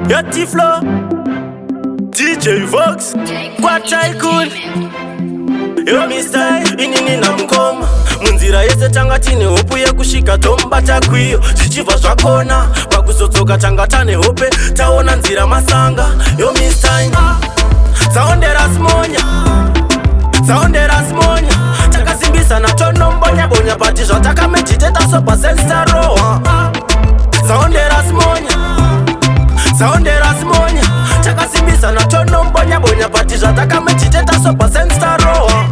Yo T-Flow, DJ Vox, kwa Tycoon. Yo Mr. inini na mkoma munzira yese tanga tine hopu yekushika tombata kwiyo zvichibva zvakona pakuzodzoka tanga tane hope taona nzira masanga. Yo Mr. Saondera simonya takasimbisa na tonombonya bonya pati zvatakamejiteta sopa senstaroha. Saondera simonya takasimbisa na tonombonya bonya pati zvatakamejiteta sopa senstaroha.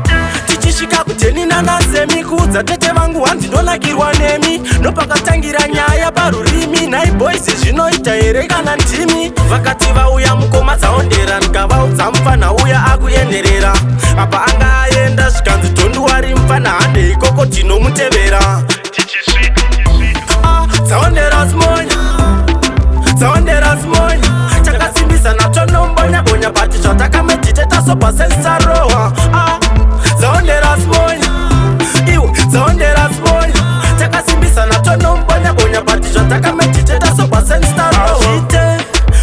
Tichishika kuteni nanazemi kuudza tete vangu handinonakirwa nemi nopakatangira nyaya parurimi nai boys zvinoita here kana ndimi vakati vauya mukoma dzaondera ndikavaudza mufana uya akuenderera apa anga aenda zvikanzi tonduwari mufana hande ikoko tinomutevera dzaondera simonya takasimbisa natonombonya bonya pati zvatakamejiteta sopa sensaroha. Dzaondera simonya takasimbisa natonombonya bonya pati zvatakamejiteta sopa sensaroha.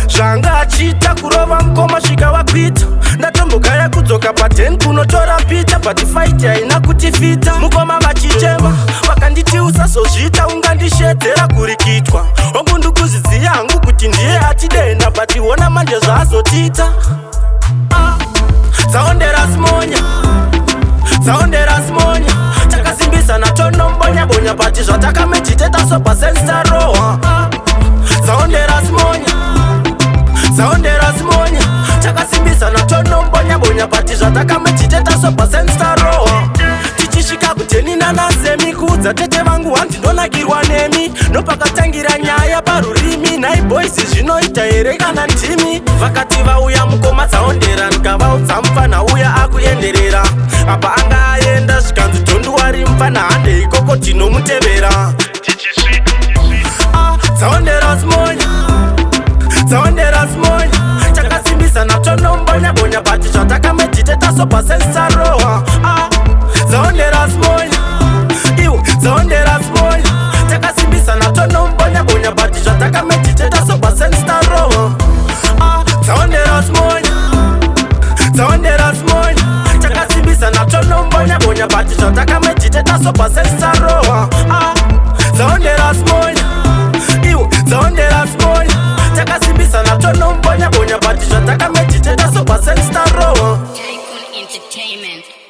Zvanga achita kurova mukoma svika wakwita ndatombogaya kudzoka pa10 kunotora pita but fight haina kutifita mukoma vachichema vakanditi usazozvita ungandishedzera kurikitwa hongu ndikuzviziva hangu kuti ndiye atidenda but iona manje zvaazotita. Dzaondera simonya takasimbisa natonombonya bonya pati zvatakamejiteta sopa sensaroha. Dzaondera simonya takasimbisa natonombonya bonya pati zvatakamejiteta sopa sensaroha. Tichishika kuteni nanazemi kuudza tete vangu handinonakirwa nemi nopakatangira nyaya parurimi nai boys zvinoita here kana ndimi vakati vauya mukoma dzaondera ndikavaudza mufana uya akuenderera apa anga aenda zvikanzi tonduwari mufana hande ikoko tinomutevera. Dzaondera simonya takasimbisa natonombonya bonya pati zvatakamejiteta sopa sensaroha. Dzaondera simonya takasimbisa natonombonya bonya pati zvatakamejiteta sopa sensaroha. Dzaondera simonya takasimbisa natonombonya bonya pati zvatakamejiteta sopa sensaroha. Dzaondera simonya takasimbisa natonombonya bonya pati zvatakamejiteta sopa sensaroha. Tycoon Entertainment.